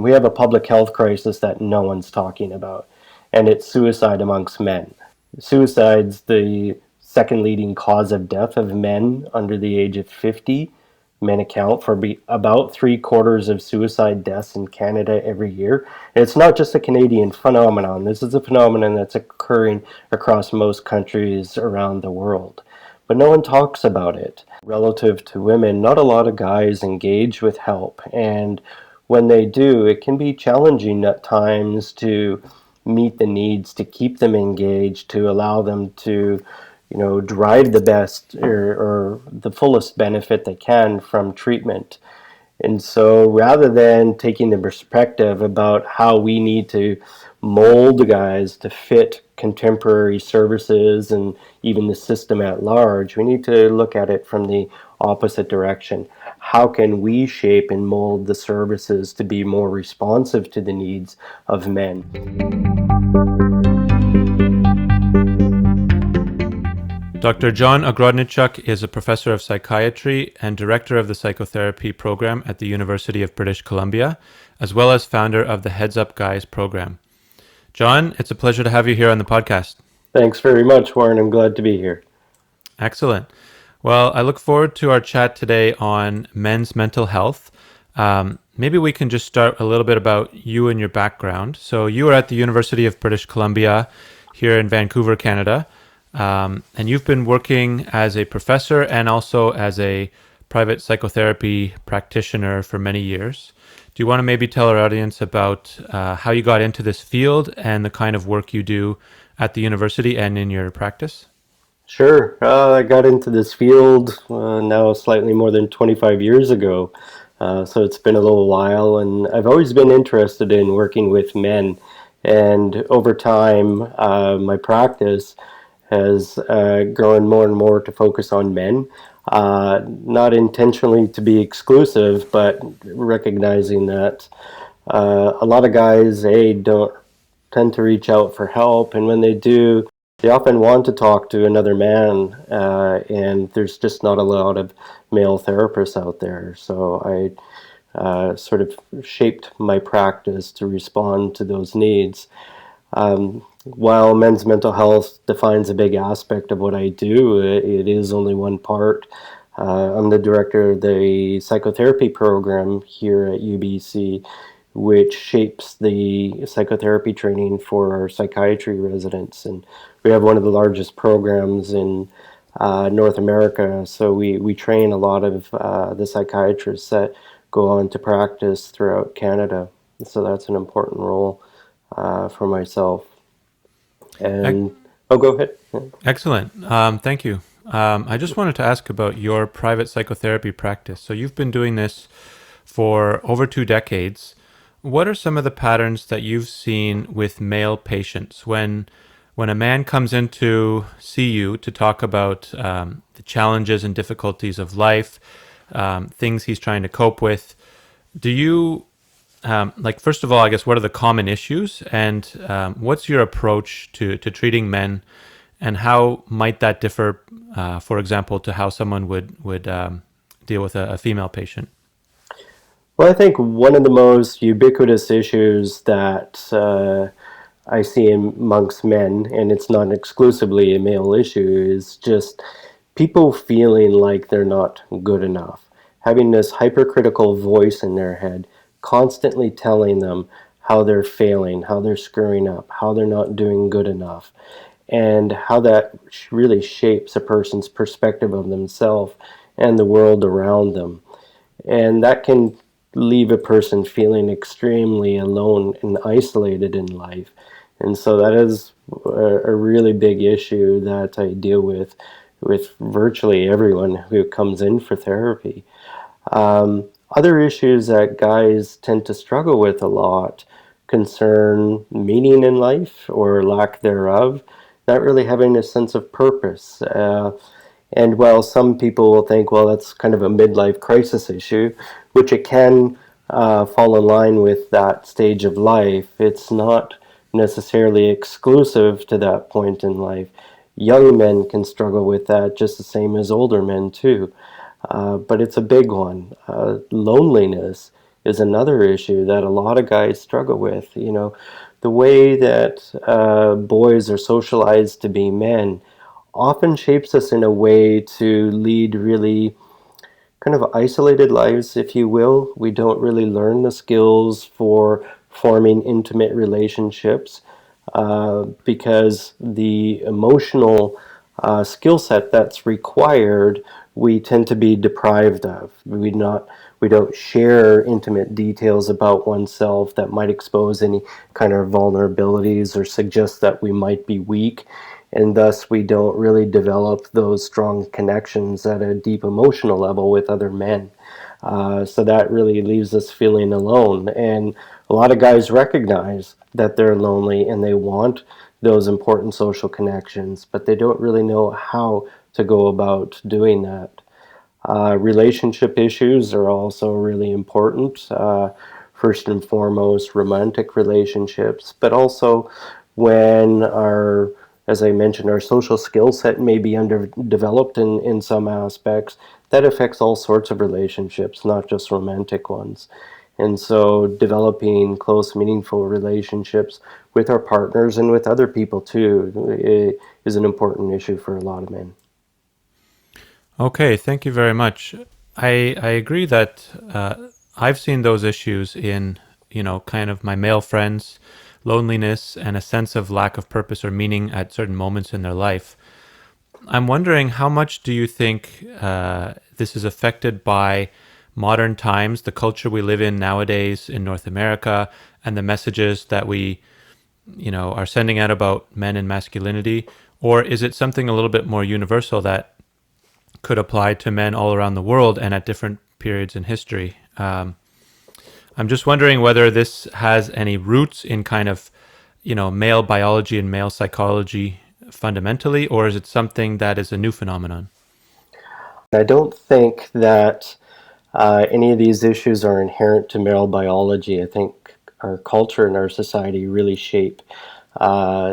We have a public health crisis that no one's talking about, and it's suicide amongst men. Suicide's the second leading cause of death of men under the age of 50. Men account for about 3/4 of suicide deaths in Canada every year. And it's not just a Canadian phenomenon. This is a phenomenon that's occurring across most countries around the world. But no one talks about it. Relative to women, not a lot of guys engage with help. And when they do, it can be challenging at times to meet the needs, to keep them engaged, to allow them to derive the best or the fullest benefit they can from treatment. And so rather than taking the perspective about how we need to mold the guys to fit contemporary services and even the system at large, we need to look at it from the opposite direction. How can we shape and mold the services to be more responsive to the needs of men? Dr. John Ogrodniczuk is a professor of psychiatry and director of the Psychotherapy Program at the University of British Columbia, as well as founder of the HeadsUpGuys program. John, it's a pleasure to have you here on the podcast. Thanks very much, Warren. I'm glad to be here. Excellent. Well, I look forward to our chat today on men's mental health. Maybe we can just start a little bit about you and your background. So you are at the University of British Columbia here in Vancouver, Canada. And you've been working as a professor and also as a private psychotherapy practitioner for many years. Do you want to maybe tell our audience about how you got into this field and the kind of work you do at the university and in your practice? Sure. I got into this field now slightly more than 25 years ago. So it's been a little while, and I've always been interested in working with men. And over time, my practice has grown more and more to focus on men, not intentionally to be exclusive, but recognizing that a lot of guys, don't tend to reach out for help, and when they do, they often want to talk to another man, and there's just not a lot of male therapists out there. So I sort of shaped my practice to respond to those needs. While men's mental health defines a big aspect of what I do, it is only one part. I'm the director of the Psychotherapy Program here at UBC, which shapes the psychotherapy training for our psychiatry residents. And we have one of the largest programs in North America, so we train a lot of the psychiatrists that go on to practice throughout Canada. So that's an important role for myself. And go ahead. Yeah. Excellent. Thank you. I just wanted to ask about your private psychotherapy practice. So you've been doing this for over 2 decades. What are some of the patterns that you've seen with male patients when a man comes in to see you to talk about the challenges and difficulties of life, things he's trying to cope with? Do you first of all, I guess, what are the common issues, and what's your approach to treating men, and how might that differ, for example, to how someone would deal with a female patient? Well, I think one of the most ubiquitous issues that I see amongst men, and it's not exclusively a male issue, is just people feeling like they're not good enough, having this hypercritical voice in their head, constantly telling them how they're failing, how they're screwing up, how they're not doing good enough, and how that really shapes a person's perspective of themselves and the world around them. And that can leave a person feeling extremely alone and isolated in life. And so that is a really big issue that I deal with virtually everyone who comes in for therapy. Other issues that guys tend to struggle with a lot concern meaning in life or lack thereof, not really having a sense of purpose. And while some people will think, well, that's kind of a midlife crisis issue, which it can fall in line with that stage of life, it's not necessarily exclusive to that point in life. Young men can struggle with that just the same as older men too. But it's a big one. Loneliness is another issue that a lot of guys struggle with. You know, the way that boys are socialized to be men often shapes us in a way to lead really kind of isolated lives, if you will. We don't really learn the skills for forming intimate relationships because the emotional skill set that's required, we tend to be deprived of. We don't share intimate details about oneself that might expose any kind of vulnerabilities or suggest that we might be weak, and thus we don't really develop those strong connections at a deep emotional level with other men. So that really leaves us feeling alone. And a lot of guys recognize that they're lonely and they want those important social connections, but they don't really know how to go about doing that. Relationship issues are also really important. First and foremost, romantic relationships, but also when our, as I mentioned, our social skill set may be underdeveloped in some aspects, that affects all sorts of relationships, not just romantic ones. And so developing close, meaningful relationships with our partners and with other people too is an important issue for a lot of men. Okay, thank you very much. I agree that I've seen those issues in, kind of my male friends, loneliness and a sense of lack of purpose or meaning at certain moments in their life. I'm wondering, how much do you think this is affected by modern times, the culture we live in nowadays in North America, and the messages that we, are sending out about men and masculinity? Or is it something a little bit more universal that could apply to men all around the world and at different periods in history? I'm just wondering whether this has any roots in kind of, male biology and male psychology fundamentally, or is it something that is a new phenomenon? I don't think that any of these issues are inherent to male biology. I think our culture and our society really shape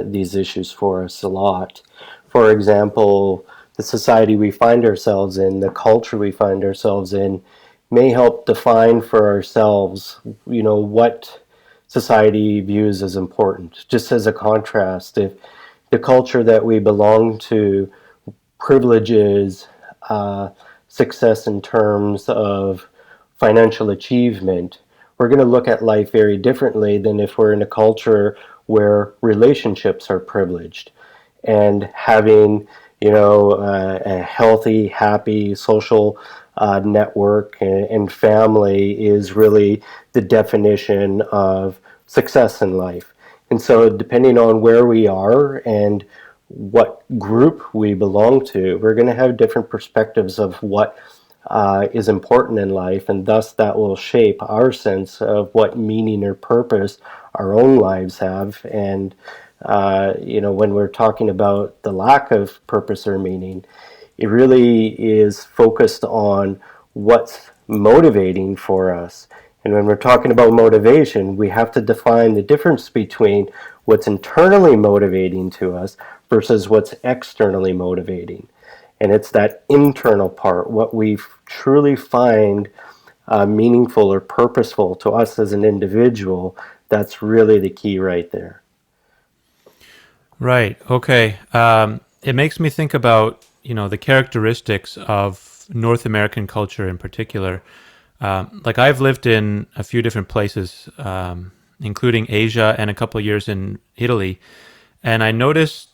these issues for us a lot. For example, the society we find ourselves in, the culture we find ourselves in, may help define for ourselves, what society views as important. Just as a contrast, if the culture that we belong to privileges success in terms of financial achievement, we're going to look at life very differently than if we're in a culture where relationships are privileged. And having, a healthy, happy social network and family is really the definition of success in life. And so, depending on where we are and what group we belong to, we're going to have different perspectives of what is important in life, and thus that will shape our sense of what meaning or purpose our own lives have. And when we're talking about the lack of purpose or meaning, it really is focused on what's motivating for us. And when we're talking about motivation, we have to define the difference between what's internally motivating to us versus what's externally motivating. And it's that internal part, what we truly find meaningful or purposeful to us as an individual, that's really the key right there. Right. Okay. It makes me think about, the characteristics of North American culture in particular. Like I've lived in a few different places, including Asia and a couple of years in Italy. And I noticed,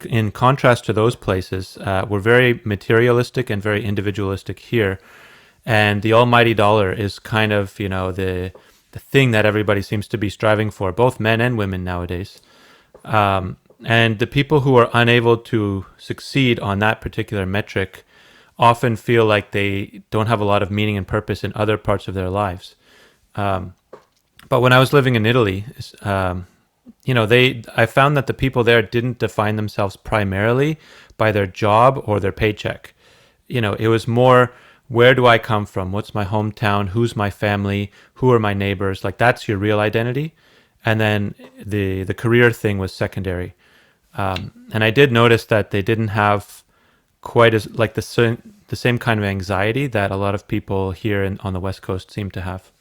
in contrast to those places, we're very materialistic and very individualistic here. And the almighty dollar is kind of, the thing that everybody seems to be striving for, both men and women nowadays. And the people who are unable to succeed on that particular metric often feel like they don't have a lot of meaning and purpose in other parts of their lives. But when I was living in Italy, I found that the people there didn't define themselves primarily by their job or their paycheck. It was more, where do I come from? What's my hometown? Who's my family? Who are my neighbors? Like, that's your real identity. And then the career thing was secondary. And I did notice that they didn't have quite as like the same kind of anxiety that a lot of people here on the West Coast seem to have.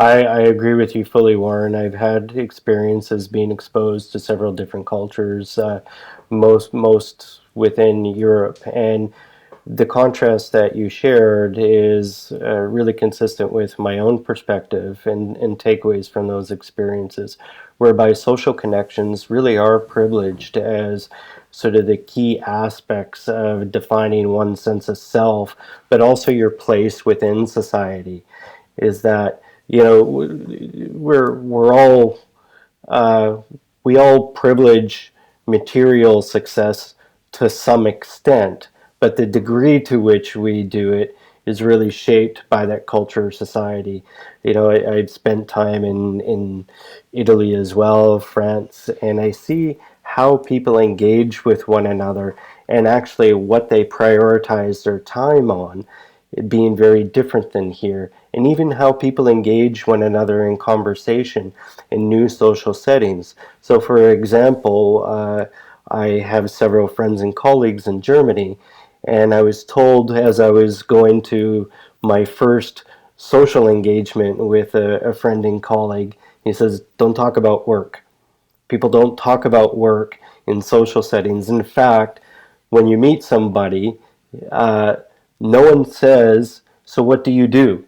I agree with you fully, Warren. I've had experiences being exposed to several different cultures, most within Europe, and the contrast that you shared is really consistent with my own perspective and takeaways from those experiences, whereby social connections really are privileged as sort of the key aspects of defining one's sense of self, but also your place within society. Is that, you know, we're all uh, we all privilege material success to some extent, but the degree to which we do it is really shaped by that culture or society. You know, I've spent time in Italy as well, France, and I see how people engage with one another and actually what they prioritize their time on being very different than here, and even how people engage one another in conversation in new social settings. So, for example, I have several friends and colleagues in Germany, and I was told as I was going to my first social engagement with a friend and colleague, he says, "Don't talk about work. People don't talk about work in social settings. In fact, when you meet somebody, uh, no one says, 'So what do you do?'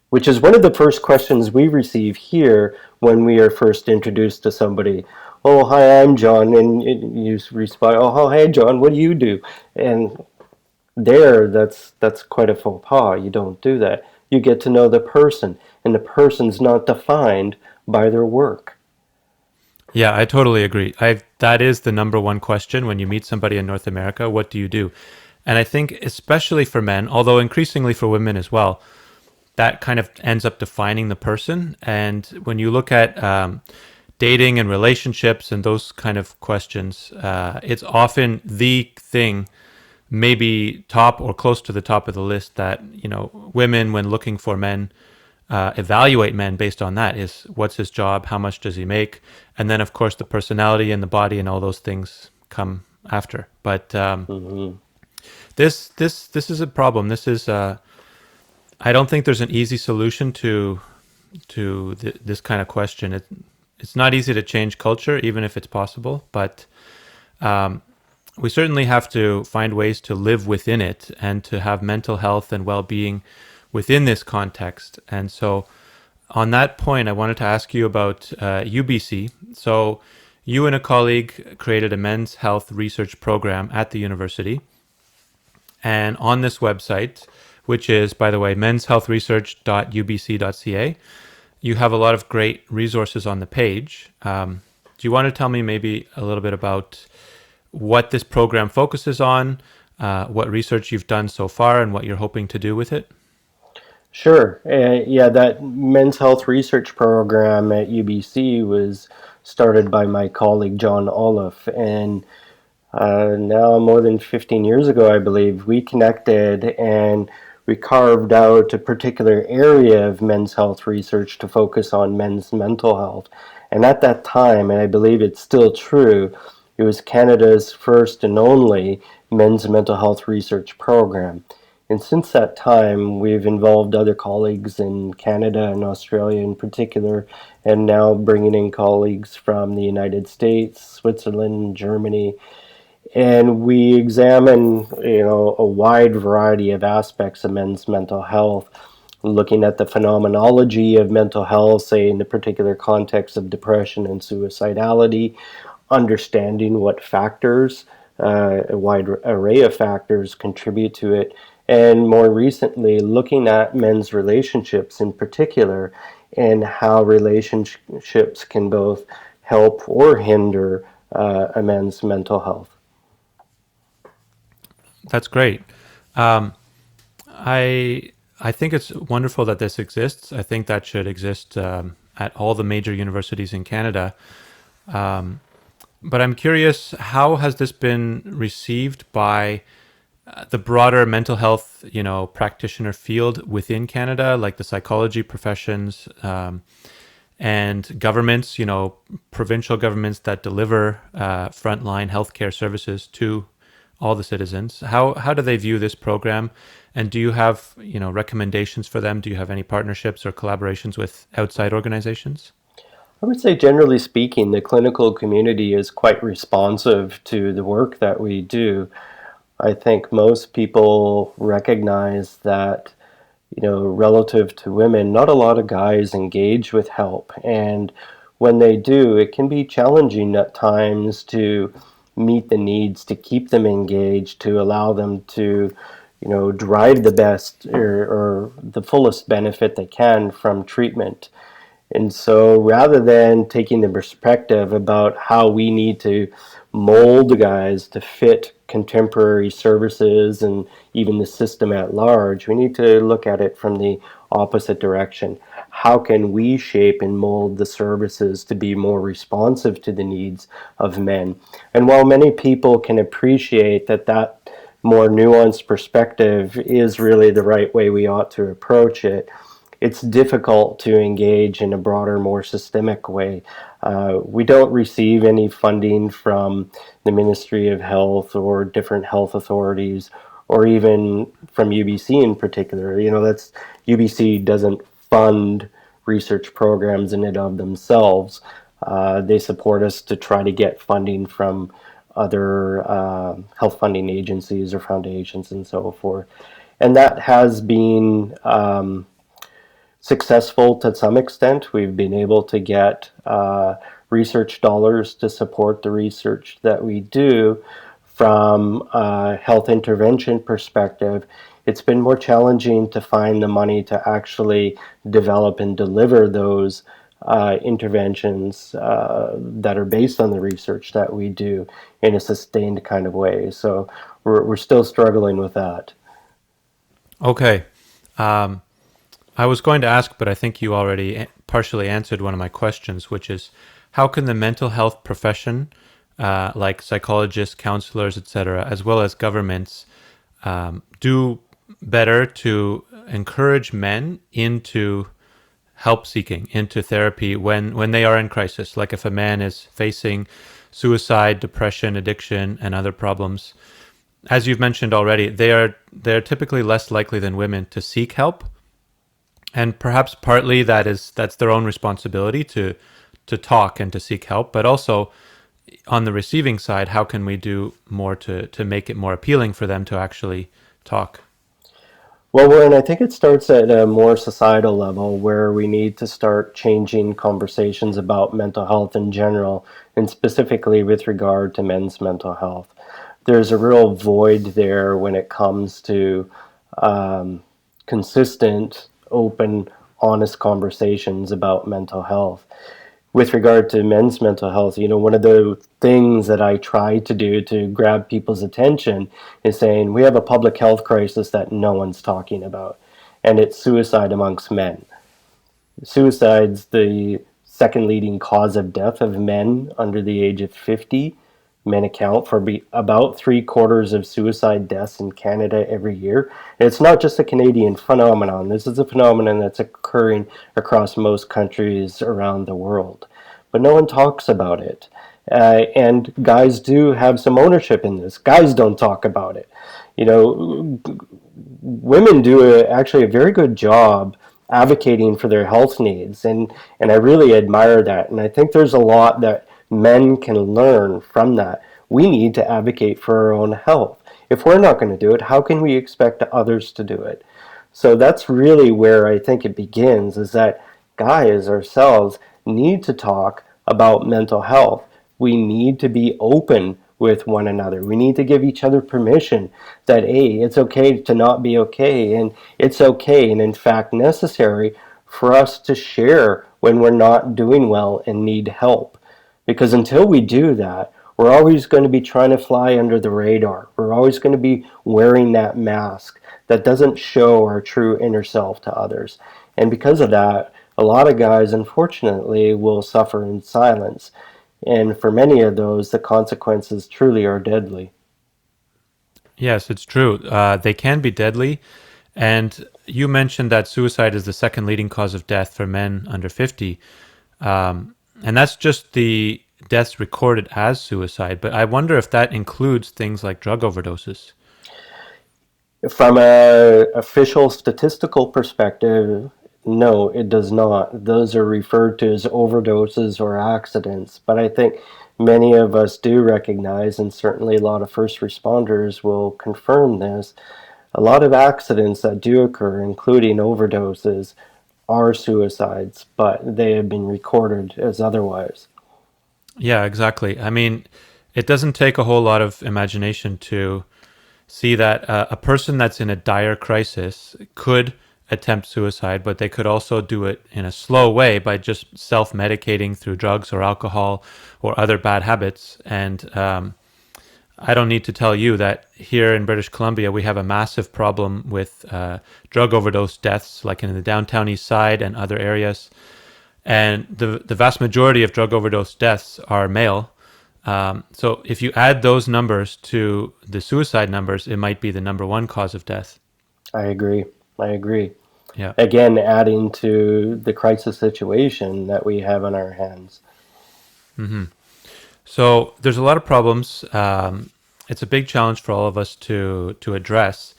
Which is one of the first questions we receive here when we are first introduced to somebody. Oh, hi, I'm John. And you respond, oh, hey, John, what do you do? And that's quite a faux pas. You don't do that. You get to know the person, and the person's not defined by their work. Yeah, I totally agree. That is the number one question when you meet somebody in North America. What do you do? And I think especially for men, although increasingly for women as well, that kind of ends up defining the person. And when you look at dating and relationships and those kind of questions, it's often the thing, maybe top or close to the top of the list that women, when looking for men, evaluate men based on that. Is what's his job, how much does he make, and then of course the personality and the body and all those things come after. But Mm-hmm. this is a problem. This is I don't think there's an easy solution to this kind of question. It's not easy to change culture, even if it's possible, but we certainly have to find ways to live within it and to have mental health and well-being within this context. And so on that point, I wanted to ask you about UBC. So you and a colleague created a men's health research program at the university. And on this website, which is, by the way, menshealthresearch.ubc.ca, you have a lot of great resources on the page. Do you want to tell me maybe a little bit about what this program focuses on, what research you've done so far, and what you're hoping to do with it? Sure. Yeah, that men's health research program at UBC was started by my colleague John Olaf, and now more than 15 years ago, I believe, we connected and we carved out a particular area of men's health research to focus on men's mental health. And at that time, and I believe it's still true, it was Canada's first and only men's mental health research program. And since that time, we've involved other colleagues in Canada and Australia in particular, and now bringing in colleagues from the United States, Switzerland, Germany, and we examine, a wide variety of aspects of men's mental health, looking at the phenomenology of mental health, say in the particular context of depression and suicidality, understanding what factors, a wide array of factors contribute to it, and more recently, looking at men's relationships in particular and how relationships can both help or hinder a man's mental health. That's great. Um, I think it's wonderful that this exists. I think that should exist at all the major universities in Canada. Um, but I'm curious, how has this been received by the broader mental health, practitioner field within Canada, like the psychology professions, and governments, provincial governments that deliver frontline healthcare services to all the citizens. How do they view this program? And do you have, recommendations for them? Do you have any partnerships or collaborations with outside organizations? I would say, generally speaking, the clinical community is quite responsive to the work that we do. I think most people recognize that, relative to women, not a lot of guys engage with help. And when they do, it can be challenging at times to meet the needs, to keep them engaged, to allow them to, derive the best or the fullest benefit they can from treatment. And so rather than taking the perspective about how we need to mold the guys to fit contemporary services and even the system at large, we need to look at it from the opposite direction. How can we shape and mold the services to be more responsive to the needs of men? And while many people can appreciate that more nuanced perspective is really the right way we ought to approach it, it's difficult to engage in a broader, more systemic way. We don't receive any funding from the Ministry of Health or different health authorities, or even from UBC in particular. That's UBC doesn't fund research programs in and of themselves. They support us to try to get funding from other health funding agencies or foundations and so forth. And that has been successful to some extent. We've been able to get research dollars to support the research that we do. From a health intervention perspective, it's been more challenging to find the money to actually develop and deliver those interventions that are based on the research that we do in a sustained kind of way. So we're still struggling with that. Okay. I was going to ask, but I think you already partially answered one of my questions, which is how can the mental health profession, like psychologists, counselors, etc., as well as governments, do better to encourage men into help seeking, into therapy when they are in crisis? Like if a man is facing suicide, depression, addiction, and other problems, as you've mentioned already, they're typically less likely than women to seek help. And perhaps partly that's their own responsibility to talk and to seek help, but also on the receiving side, how can we do more to make it more appealing for them to actually talk? Well, Warren, I think it starts at a more societal level where we need to start changing conversations about mental health in general, and specifically with regard to men's mental health. There's a real void there when it comes to consistent, open, honest conversations about mental health. With regard to men's mental health, one of the things that I try to do to grab people's attention is saying we have a public health crisis that no one's talking about, and it's suicide amongst men. Suicide's the second leading cause of death of men under the age of 50. Men account for about 3/4 of suicide deaths in Canada every year. And it's not just a Canadian phenomenon. This is a phenomenon that's occurring across most countries around the world. But no one talks about it. And guys do have some ownership in this. Guys don't talk about it. Women do actually a very good job advocating for their health needs. And I really admire that. And I think there's a lot that men can learn from that. We need to advocate for our own health. If we're not going to do it, how can we expect others to do it? So that's really where I think it begins, is that guys ourselves need to talk about mental health. We need to be open with one another. We need to give each other permission that, hey, it's okay to not be okay, and it's okay and in fact necessary for us to share when we're not doing well and need help. Because until we do that, we're always going to be trying to fly under the radar. We're always going to be wearing that mask that doesn't show our true inner self to others. And because of that, a lot of guys, unfortunately, will suffer in silence. And for many of those, the consequences truly are deadly. Yes, it's true. They can be deadly. And you mentioned that suicide is the second leading cause of death for men under 50. And that's just the deaths recorded as suicide, but I wonder if that includes things like drug overdoses. From a official statistical perspective, no, it does not. Those are referred to as overdoses or accidents. But I think many of us do recognize, and certainly a lot of first responders will confirm this, a lot of accidents that do occur, including overdoses, are suicides, but they have been recorded as otherwise. Yeah, exactly. I mean, it doesn't take a whole lot of imagination to see that a person that's in a dire crisis could attempt suicide, but they could also do it in a slow way by just self-medicating through drugs or alcohol or other bad habits. And I don't need to tell you that here in British Columbia, we have a massive problem with drug overdose deaths, like in the downtown east side and other areas. And the vast majority of drug overdose deaths are male. So if you add those numbers to the suicide numbers, it might be the number one cause of death. I agree. I agree. Yeah. Again, adding to the crisis situation that we have on our hands. So there's a lot of problems. It's a big challenge for all of us to address.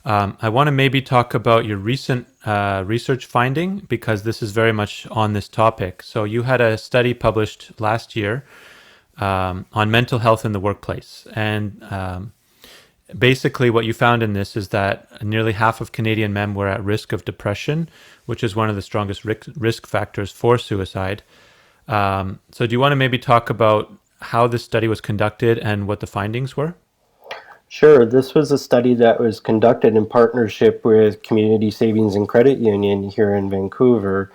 I want to maybe talk about your recent research finding, because this is very much on this topic. So you had a study published last year on mental health in the workplace. And basically what you found in this is that nearly half of Canadian men were at risk of depression, which is one of the strongest risk factors for suicide. So do you want to maybe talk about how this study was conducted and what the findings were? Sure, this was a study that was conducted in partnership with Community Savings and Credit Union here in Vancouver.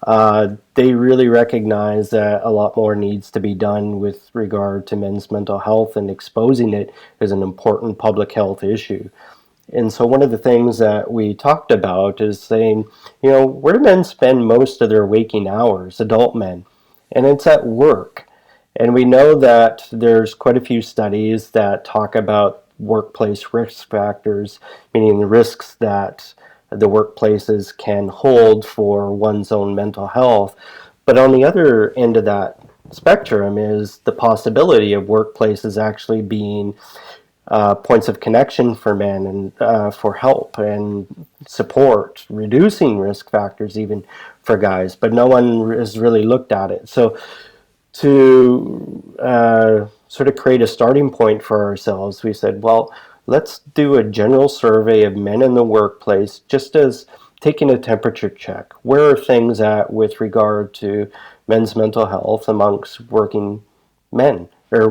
They really recognize that a lot more needs to be done with regard to men's mental health, and exposing it as an important public health issue. And so one of the things that we talked about is saying, where do men spend most of their waking hours, adult men? And it's at work. And we know that there's quite a few studies that talk about workplace risk factors, meaning the risks that the workplaces can hold for one's own mental health. But on the other end of that spectrum is the possibility of workplaces actually being points of connection for men and for help and support, reducing risk factors even for guys. But no one has really looked at it. So to sort of create a starting point for ourselves, we said, well, let's do a general survey of men in the workplace, just as taking a temperature check. Where are things at with regard to men's mental health amongst working men, or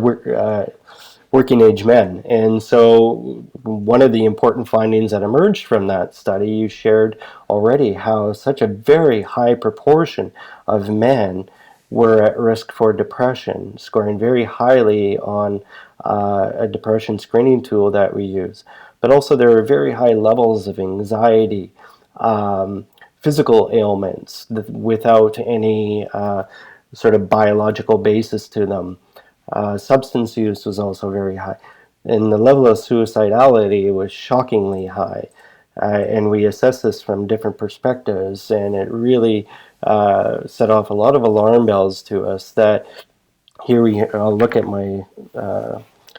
working age men? And so one of the important findings that emerged from that study, you shared already, how such a very high proportion of men were at risk for depression, scoring very highly on a depression screening tool that we use. But also there are very high levels of anxiety, physical ailments without any sort of biological basis to them. Substance use was also very high. And the level of suicidality was shockingly high. And we assessed this from different perspectives, and it really set off a lot of alarm bells to us that I'll look at my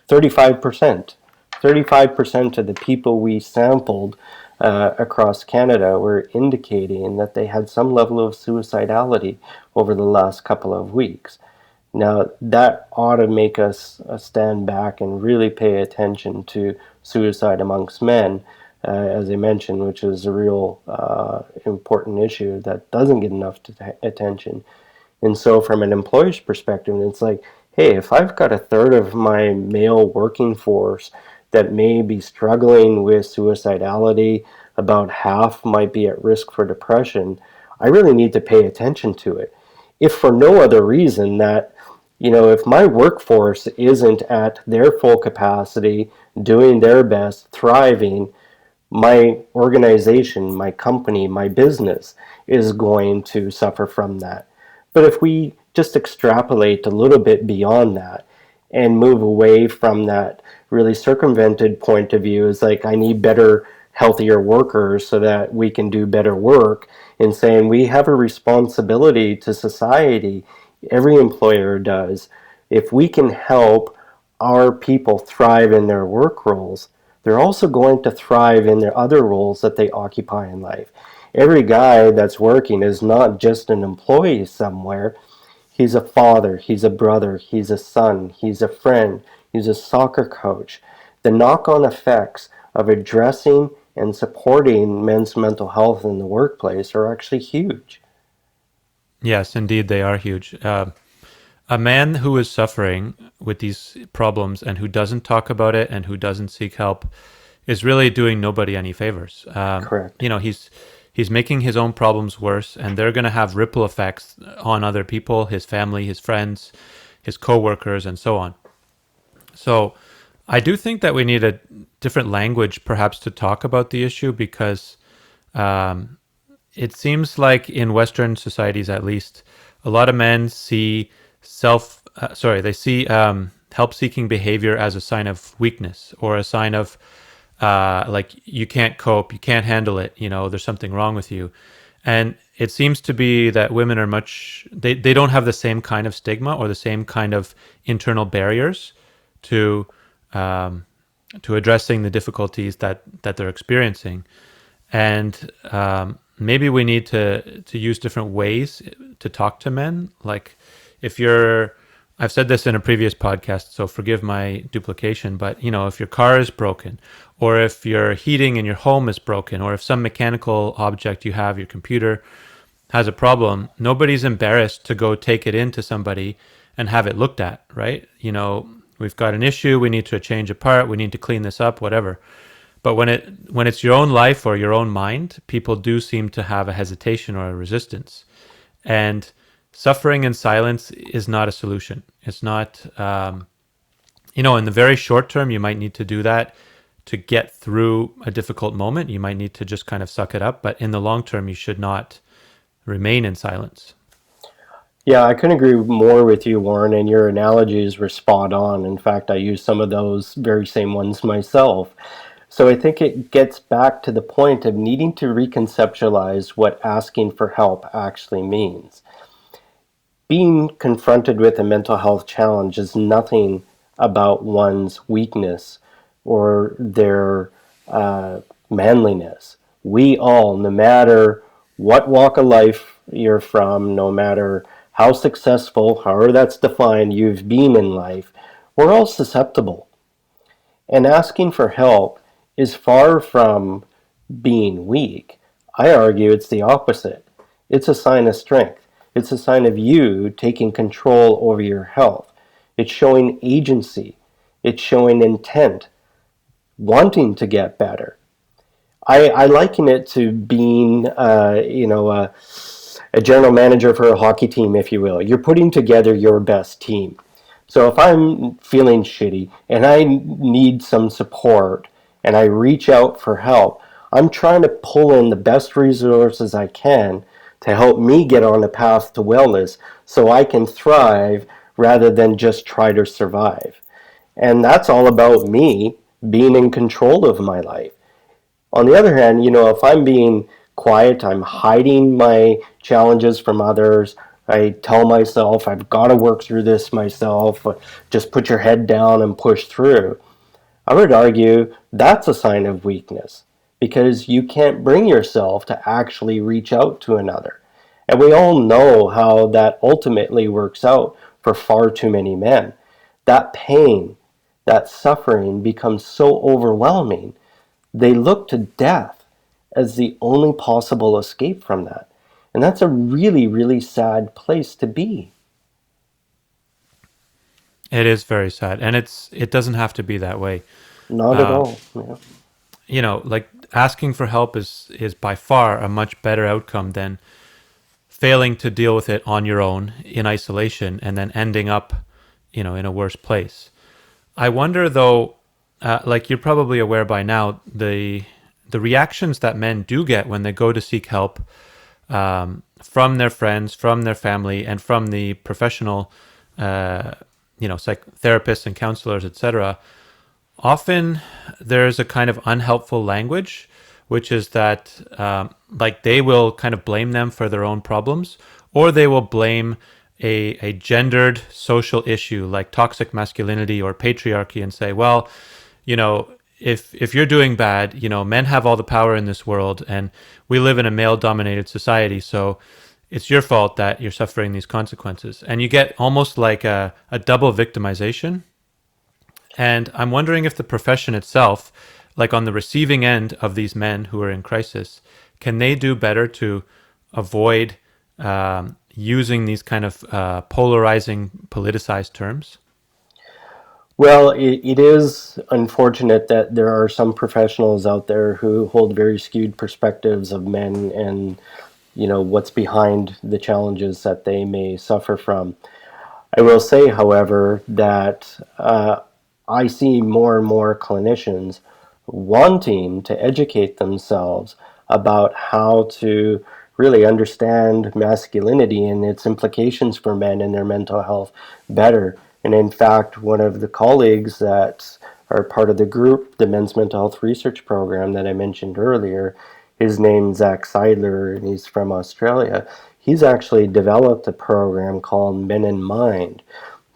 35%. 35% of the people we sampled across Canada were indicating that they had some level of suicidality over the last couple of weeks. Now, that ought to make us stand back and really pay attention to suicide amongst men, as I mentioned, which is a real important issue that doesn't get enough attention. And so from an employer's perspective, it's like, hey, if I've got a third of my male working force that may be struggling with suicidality, about half might be at risk for depression, I really need to pay attention to it. If for no other reason that, if my workforce isn't at their full capacity, doing their best, thriving, my organization, my company, my business is going to suffer from that. But if we just extrapolate a little bit beyond that and move away from that really circumvented point of view, is like, I need better, healthier workers so that we can do better work, and saying we have a responsibility to society, every employer does, If we can help our people thrive in their work roles, they're also going to thrive in their other roles that they occupy in life. Every guy that's working is not just an employee somewhere. He's a father, he's a brother, he's a son, he's a friend, he's a soccer coach. The knock-on effects of addressing and supporting men's mental health in the workplace are actually huge. Yes, indeed, they are huge. A man who is suffering with these problems and who doesn't talk about it and who doesn't seek help is really doing nobody any favors. Correct. He's making his own problems worse, and they're going to have ripple effects on other people, his family, his friends, his coworkers, and so on. So, I do think that we need a different language, perhaps, to talk about the issue because it seems like in Western societies, at least, a lot of men see help-seeking behavior as a sign of weakness or a sign of like you can't cope, you can't handle it, there's something wrong with you. And it seems to be that women are they don't have the same kind of stigma or the same kind of internal barriers to addressing the difficulties that they're experiencing. And maybe we need to use different ways to talk to men. Like I've said this in a previous podcast, so forgive my duplication, but if your car is broken, or if your heating in your home is broken, or if some mechanical object you have, your computer, has a problem, nobody's embarrassed to go take it into somebody and have it looked at, right? We've got an issue, we need to change a part, we need to clean this up, whatever. But when it's your own life or your own mind, people do seem to have a hesitation or a resistance. And suffering in silence is not a solution. It's not, in the very short term, you might need to do that to get through a difficult moment. You might need to just kind of suck it up. But in the long term, you should not remain in silence. Yeah, I couldn't agree more with you, Warren, and your analogies were spot on. In fact, I use some of those very same ones myself. So I think it gets back to the point of needing to reconceptualize what asking for help actually means. Being confronted with a mental health challenge is nothing about one's weakness or their manliness. We all, no matter what walk of life you're from, no matter how successful, however that's defined, you've been in life, we're all susceptible. And asking for help is far from being weak. I argue it's the opposite. It's a sign of strength. It's a sign of you taking control over your health. It's showing agency. It's showing intent, wanting to get better. I liken it to being, a general manager for a hockey team, if you will. You're putting together your best team. So if I'm feeling shitty and I need some support and I reach out for help, I'm trying to pull in the best resources I can to help me get on a path to wellness so I can thrive rather than just try to survive. And that's all about me being in control of my life. On the other hand, if I'm being quiet, I'm hiding my challenges from others, I tell myself I've got to work through this myself, just put your head down and push through. I would argue that's a sign of weakness because you can't bring yourself to actually reach out to another. And we all know how that ultimately works out for far too many men. That pain, that suffering becomes so overwhelming, they look to death as the only possible escape from that. And that's a really, really sad place to be. It is very sad. And it doesn't have to be that way. Not at all. Yeah. Like asking for help is by far a much better outcome than failing to deal with it on your own in isolation and then ending up, in a worse place. I wonder though, like you're probably aware by now, the reactions that men do get when they go to seek help from their friends, from their family, and from the professional, therapists and counselors, etc. Often there's a kind of unhelpful language, which is that like they will kind of blame them for their own problems, or they will blame a gendered social issue like toxic masculinity or patriarchy and say, well, you know, if you're doing bad, you know, men have all the power in this world and we live in a male dominated society, so it's your fault that you're suffering these consequences. And you get almost like a double victimization. And I'm wondering if the profession itself, like on the receiving end of these men who are in crisis, can they do better to avoid using these kind of polarizing, politicized terms? Well, it is unfortunate that there are some professionals out there who hold very skewed perspectives of men and, you know, what's behind the challenges that they may suffer from. I will say, however, that I see more and more clinicians wanting to educate themselves about how to really understand masculinity and its implications for men and their mental health better. And in fact, one of the colleagues that are part of the group, the Men's Mental Health Research Program that I mentioned earlier, his name's Zach Seidler, and he's from Australia. He's actually developed a program called Men in Mind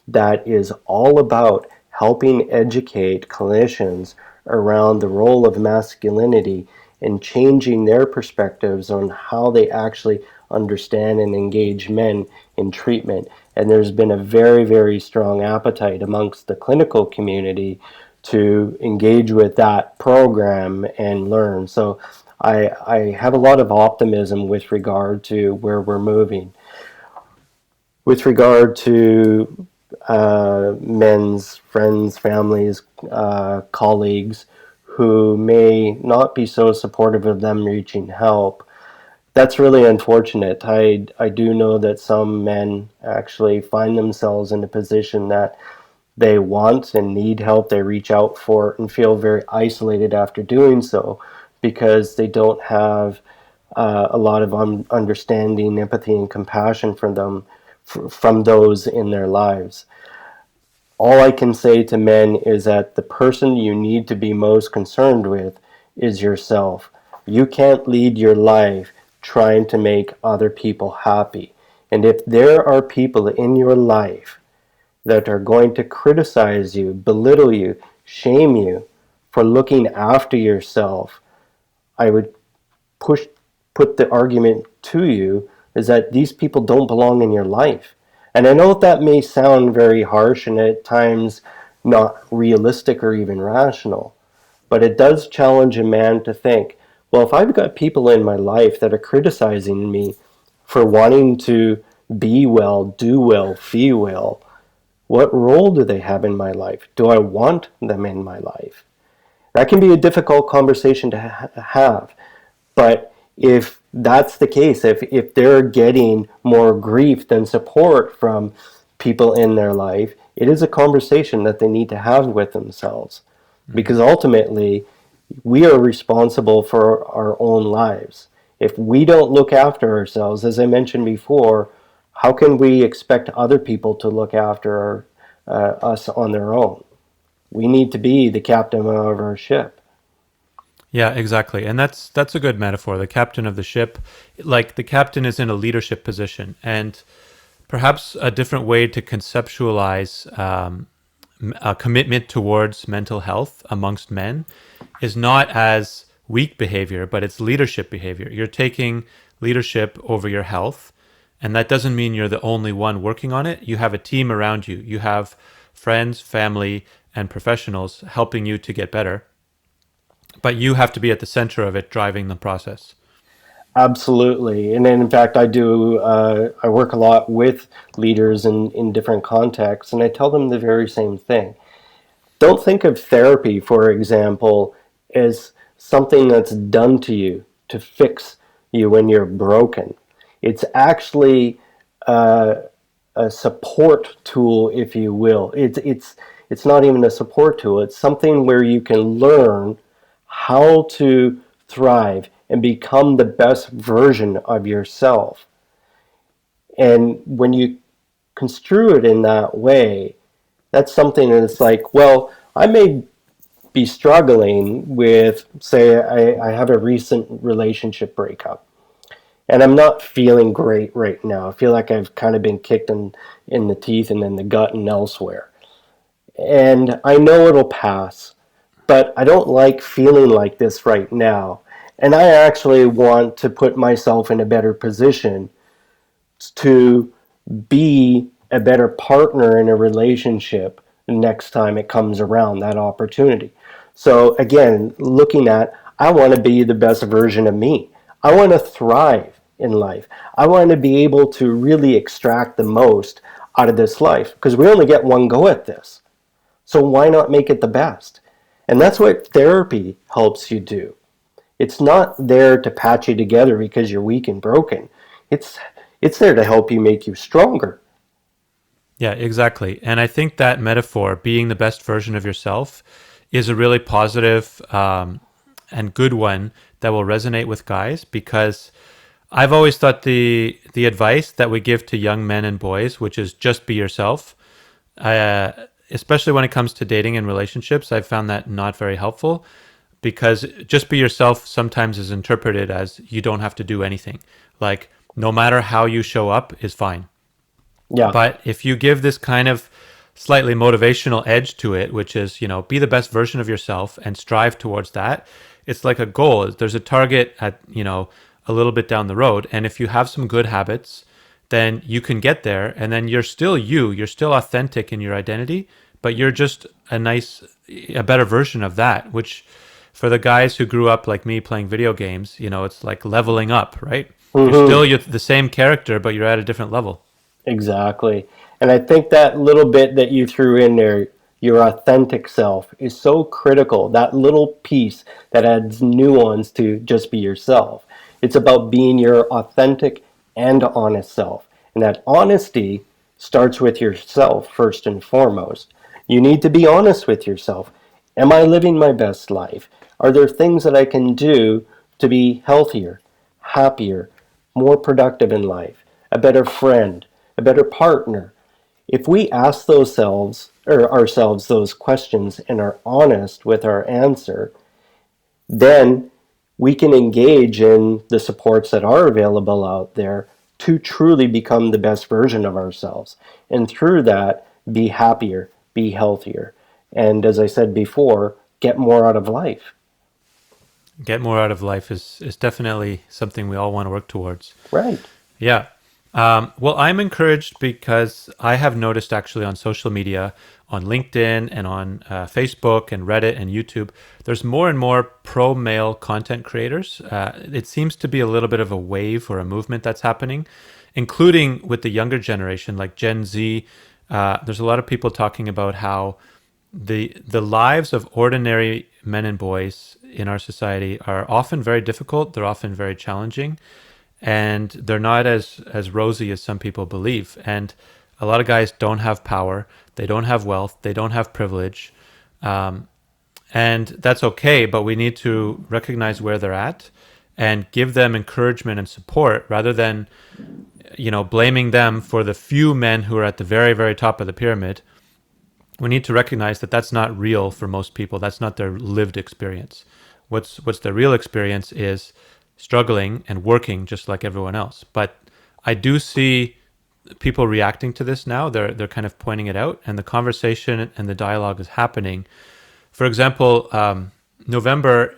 that is all about helping educate clinicians around the role of masculinity and changing their perspectives on how they actually understand and engage men in treatment. And there's been a very, very strong appetite amongst the clinical community to engage with that program and learn. So I have a lot of optimism with regard to where we're moving. With regard to men's friends, families, colleagues who may not be so supportive of them reaching help, that's really unfortunate. I do know that some men actually find themselves in a position that they want and need help. They reach out for it and feel very isolated after doing so because they don't have a lot of understanding, empathy, and compassion from them, from those in their lives. All I can say to men is that the person you need to be most concerned with is yourself. You can't lead your life trying to make other people happy. And if there are people in your life that are going to criticize you, belittle you, shame you for looking after yourself, I would push put the argument to you is that these people don't belong in your life. And I know that may sound very harsh and at times not realistic or even rational, but it does challenge a man to think, well, if I've got people in my life that are criticizing me for wanting to be well, do well, feel well, what role do they have in my life? Do I want them in my life? That can be a difficult conversation to have. But if that's the case, if they're getting more grief than support from people in their life, it is a conversation that they need to have with themselves. Because ultimately, we are responsible for our own lives. If we don't look after ourselves, as I mentioned before, how can we expect other people to look after us on their own? We need to be the captain of our ship. Yeah, exactly. And that's a good metaphor. The captain of the ship, like the captain is in a leadership position, and perhaps a different way to conceptualize a commitment towards mental health amongst men is not as weak behavior, but it's leadership behavior. You're taking leadership over your health, and that doesn't mean you're the only one working on it. You have a team around you. You have friends, family, and professionals helping you to get better, but you have to be at the center of it, driving the process. Absolutely. And then, in fact, I work a lot with leaders in different contexts, and I tell them the very same thing. Don't think of therapy, for example, as something that's done to you to fix you when you're broken. It's actually a support tool, if you will. It's not even a support tool. It's something where you can learn how to thrive and become the best version of yourself. And when you construe it in that way, that's something that's like, well, I may be struggling with, say, I have a recent relationship breakup. and I'm not feeling great right now. I feel like I've kind of been kicked in the teeth and in the gut and elsewhere. And I know it'll pass, but I don't like feeling like this right now. And I actually want to put myself in a better position to be a better partner in a relationship next time it comes around, that opportunity. So again, looking at, I want to be the best version of me. I want to thrive in life. I want to be able to really extract the most out of this life, because we only get one go at this. So why not make it the best? And that's what therapy helps you do. It's not there to patch you together because you're weak and broken. It's it's there to help you make you stronger. Yeah, exactly. And I think that metaphor, being the best version of yourself, is a really positive and good one that will resonate with guys, because I've always thought the advice that we give to young men and boys, which is just be yourself, especially when it comes to dating and relationships, I've found that not very helpful, because just be yourself sometimes is interpreted as you don't have to do anything. Like, no matter how you show up is fine. Yeah. But if you give this kind of slightly motivational edge to it, which is, be the best version of yourself and strive towards that, it's like a goal. There's a target at, a little bit down the road. And if you have some good habits, then you can get there. And then you're still you, you're still authentic in your identity, but you're just a better version of that, which for the guys who grew up like me playing video games, it's like leveling up, right? Mm-hmm. You're the same character, but you're at a different level. Exactly. And I think that little bit that you threw in there, your authentic self, is so critical. That little piece that adds nuance to just be yourself. It's about being your authentic and honest self. And that honesty starts with yourself first and foremost. You need to be honest with yourself. Am I living my best life? Are there things that I can do to be healthier, happier, more productive in life, a better friend, a better partner? If we ask ourselves those questions and are honest with our answer, then we can engage in the supports that are available out there to truly become the best version of ourselves. And through that, be happier, be healthier. And as I said before, get more out of life. Get more out of life is definitely something we all want to work towards. Right. Yeah. Well, I'm encouraged because I have noticed actually on social media, on LinkedIn and on Facebook and Reddit and YouTube, there's more and more pro male content creators. It seems to be a little bit of a wave or a movement that's happening, including with the younger generation, like Gen Z. There's a lot of people talking about how the lives of ordinary men and boys in our society are often very difficult. They're often very challenging, and they're not as rosy as some people believe. And a lot of guys don't have power, they don't have wealth, they don't have privilege, and that's okay. But we need to recognize where they're at and give them encouragement and support, rather than blaming them for the few men who are at the very, very top of the pyramid. We need to recognize that that's not real for most people. That's not their lived experience. What's their real experience is struggling and working just like everyone else. But I do see people reacting to this now. They're kind of pointing it out, and the conversation and the dialogue is happening. For example, in November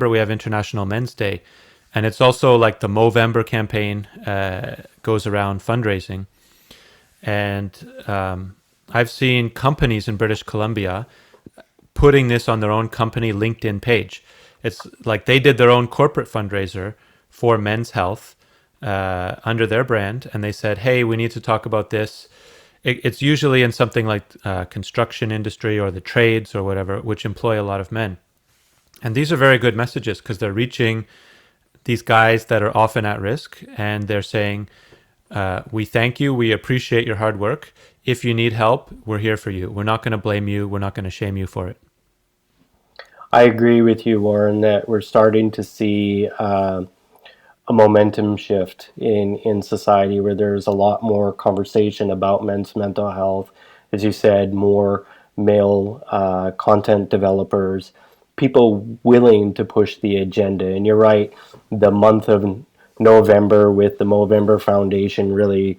we have International Men's Day, and it's also like the Movember campaign goes around fundraising, and I've seen companies in British Columbia putting this on their own company LinkedIn page. It's like they did their own corporate fundraiser for men's health under their brand, and they said, "Hey, we need to talk about this." It's usually in something like construction industry or the trades or whatever, which employ a lot of men. And these are very good messages because they're reaching these guys that are often at risk, and they're saying, we thank you, we appreciate your hard work. If you need help, we're here for you. We're not going to blame you. We're not going to shame you for it. I agree with you, Warren, that we're starting to see a momentum shift in society where there's a lot more conversation about men's mental health. As you said, more male content developers, people willing to push the agenda. And you're right, the month of November with the Movember Foundation really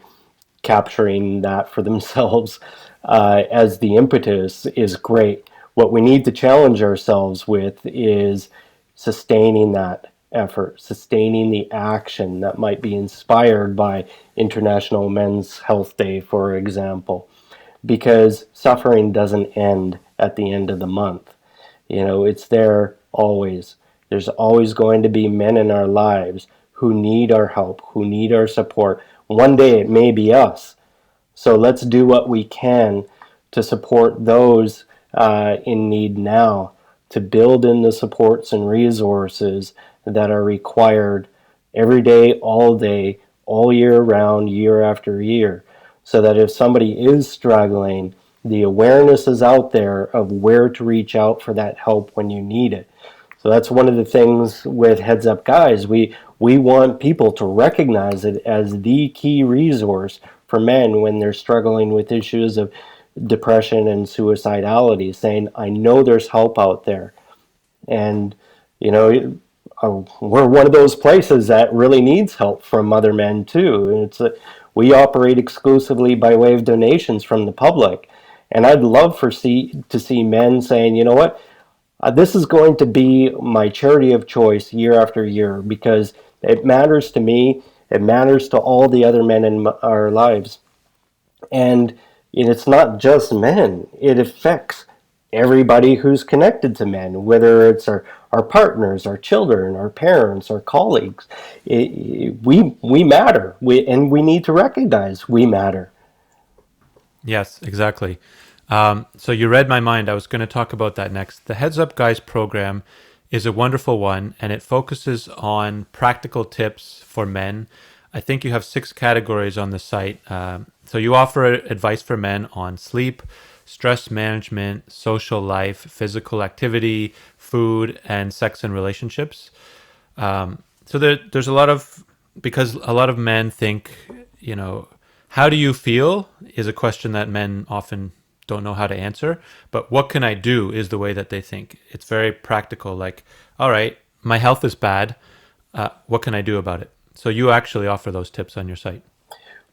capturing that for themselves as the impetus is great. What we need to challenge ourselves with is sustaining that effort, sustaining the action that might be inspired by International Men's Health Day, for example, because suffering doesn't end at the end of the month. You know, it's there always. There's always going to be men in our lives who need our help, who need our support. One day it may be us. So let's do what we can to support those in need now, to build in the supports and resources that are required every day, all year round, year after year, so that if somebody is struggling, the awareness is out there of where to reach out for that help when you need it. So that's one of the things with Heads Up Guys. We want people to recognize it as the key resource for men when they're struggling with issues of depression and suicidality, saying, I know there's help out there. And, you know, we're one of those places that really needs help from other men too. We operate exclusively by way of donations from the public. And I'd love to see men saying, you know what, this is going to be my charity of choice year after year because it matters to me. It matters to all the other men in our lives. And it's not just men. It affects everybody who's connected to men, whether it's our partners, our children, our parents, our colleagues. We matter. And we need to recognize we matter. Yes, exactly. So you read my mind. I was going to talk about that next. The Heads Up Guys program is a wonderful one, and it focuses on practical tips for men. I think you have 6 categories on the site. So you offer advice for men on sleep, stress management, social life, physical activity, food, and sex and relationships. So there's a lot of, because a lot of men think, how do you feel is a question that men often don't know how to answer. But what can I do is the way that they think. It's very practical. Like, all right, my health is bad. What can I do about it? So you actually offer those tips on your site.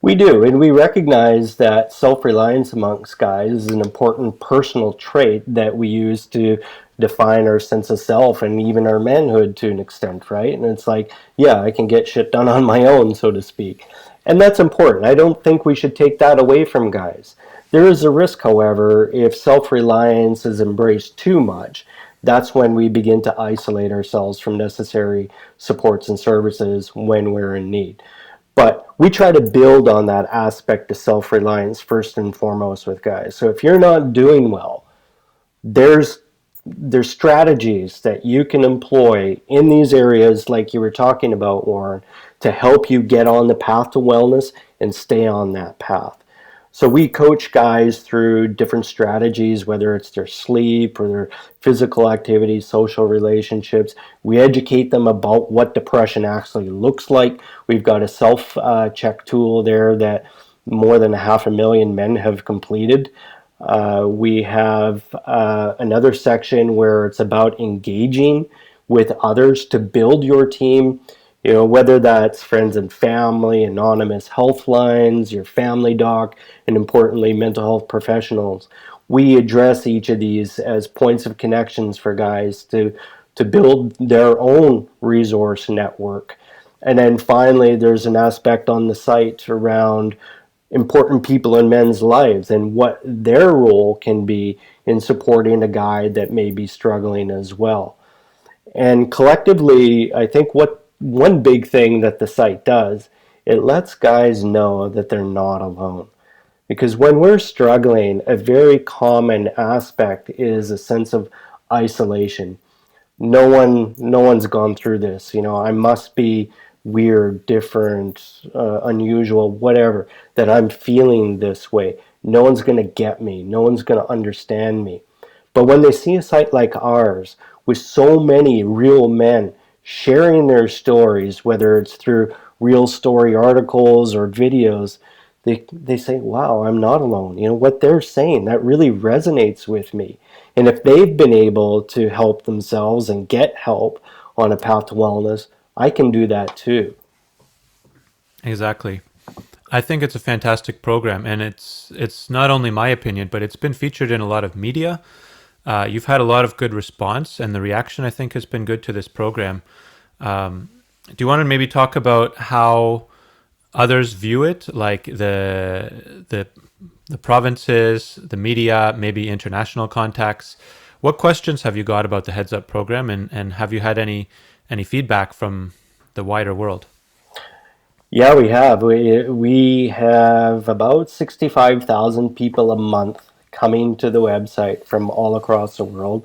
We do, and we recognize that self-reliance amongst guys is an important personal trait that we use to define our sense of self and even our manhood to an extent, right? And it's like, yeah, I can get shit done on my own, so to speak. And that's important. I don't think we should take that away from guys. There is a risk, however, if self-reliance is embraced too much. That's when we begin to isolate ourselves from necessary supports and services when we're in need. But we try to build on that aspect of self-reliance first and foremost with guys. So if you're not doing well, there's strategies that you can employ in these areas like you were talking about, Warren, to help you get on the path to wellness and stay on that path. So we coach guys through different strategies, whether it's their sleep or their physical activity, social relationships. We educate them about what depression actually looks like. We've got a self-check tool there that more than 500,000 men have completed. We have another section where it's about engaging with others to build your team. Whether that's friends and family, anonymous health lines, your family doc, and importantly, mental health professionals. We address each of these as points of connections for guys to build their own resource network. And then finally, there's an aspect on the site around important people in men's lives and what their role can be in supporting a guy that may be struggling as well. And collectively, I think one big thing that the site does, it lets guys know that they're not alone. Because when we're struggling, a very common aspect is a sense of isolation. No one's gone through this. I must be weird, different, unusual, whatever, that I'm feeling this way. No one's going to get me. No one's going to understand me. But when they see a site like ours, with so many real men sharing their stories, whether it's through real story articles or videos, they say, wow, I'm not alone. What they're saying, that really resonates with me. And if they've been able to help themselves and get help on a path to wellness, I can do that too. Exactly. I think it's a fantastic program, and it's not only my opinion, but it's been featured in a lot of media. You've had a lot of good response, and the reaction I think has been good to this program. Do you want to maybe talk about how others view it, like the provinces, the media, maybe international contacts? What questions have you got about the Heads Up program, and have you had any feedback from the wider world? Yeah, we have. We have about 65,000 people a month coming to the website from all across the world.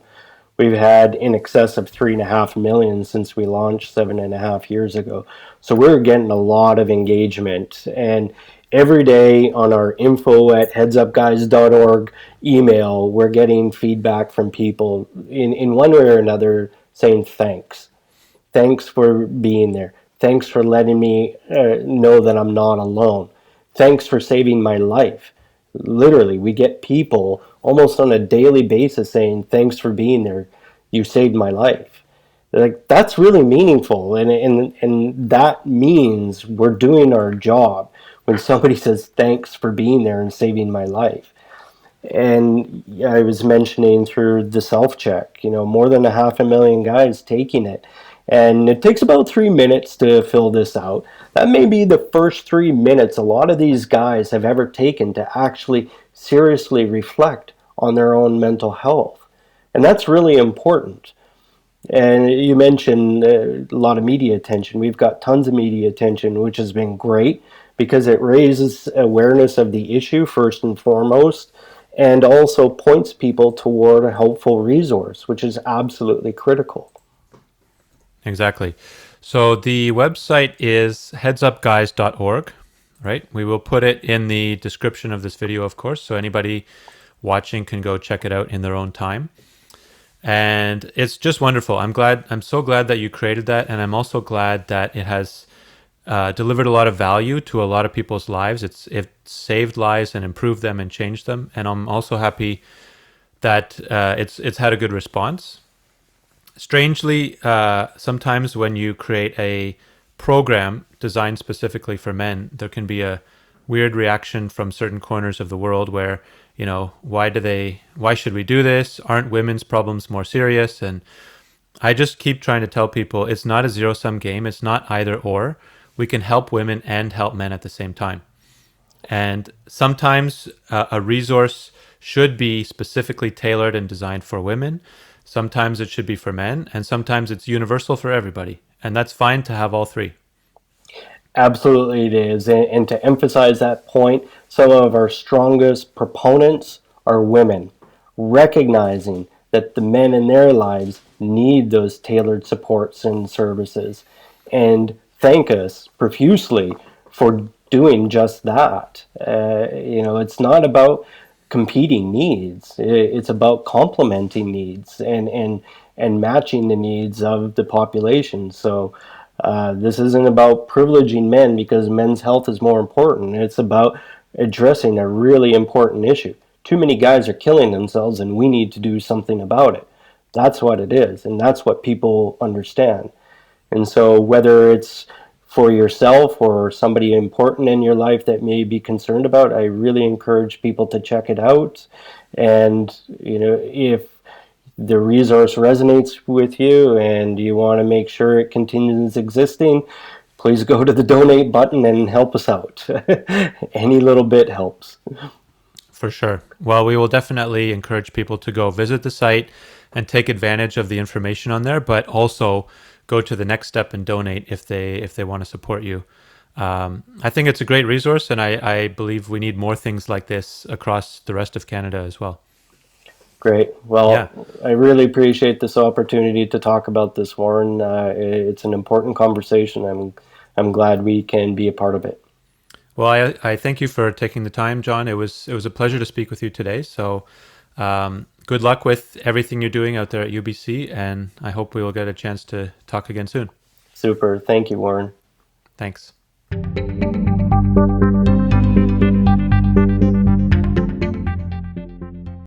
We've had in excess of 3.5 million since we launched 7.5 years ago. So we're getting a lot of engagement. And every day on our info@headsupguys.org email, we're getting feedback from people in one way or another saying thanks. Thanks for being there. Thanks for letting me know that I'm not alone. Thanks for saving my life. Literally, we get people almost on a daily basis saying, thanks for being there. You saved my life. Like, that's really meaningful. And that means we're doing our job when somebody says, thanks for being there and saving my life. And I was mentioning through the self check, more than 500,000 guys taking it. And it takes about 3 minutes to fill this out. That may be the first 3 minutes a lot of these guys have ever taken to actually seriously reflect on their own mental health. And that's really important. And you mentioned a lot of media attention. We've got tons of media attention, which has been great because it raises awareness of the issue first and foremost, and also points people toward a helpful resource, which is absolutely critical. Exactly. So the website is headsupguys.org, right? We will put it in the description of this video, of course, so anybody watching can go check it out in their own time. And it's just wonderful. I'm so glad that you created that, and I'm also glad that it has delivered a lot of value to a lot of people's lives. It saved lives and improved them and changed them. And I'm also happy that it's had a good response. Strangely, sometimes when you create a program designed specifically for men, there can be a weird reaction from certain corners of the world where, why should we do this? Aren't women's problems more serious? And I just keep trying to tell people it's not a zero-sum game. It's not either or. We can help women and help men at the same time. And sometimes a resource should be specifically tailored and designed for women. Sometimes it should be for men, and sometimes it's universal for everybody. And that's fine to have all three. Absolutely, it is. And to emphasize that point, some of our strongest proponents are women, recognizing that the men in their lives need those tailored supports and services, and thank us profusely for doing just that. It's not about competing needs. It's about complementing needs and matching the needs of the population. So this isn't about privileging men because men's health is more important. It's about addressing a really important issue. Too many guys are killing themselves, and we need to do something about it. That's what it is, and that's what people understand. And so, whether it's for yourself or somebody important in your life that may be concerned about, I really encourage people to check it out. And, if the resource resonates with you and you want to make sure it continues existing, please go to the donate button and help us out. Any little bit helps. For sure. Well, we will definitely encourage people to go visit the site and take advantage of the information on there, but also go to the next step and donate if they want to support you. I think it's a great resource, and I believe we need more things like this across the rest of Canada as well. Great. Well, Yeah. I really appreciate this opportunity to talk about this, Warren. It's an important conversation. I'm glad we can be a part of it. Well, I thank you for taking the time, John. It was a pleasure to speak with you today. So, good luck with everything you're doing out there at UBC, and I hope we will get a chance to talk again soon. Super. Thank you, Warren. Thanks.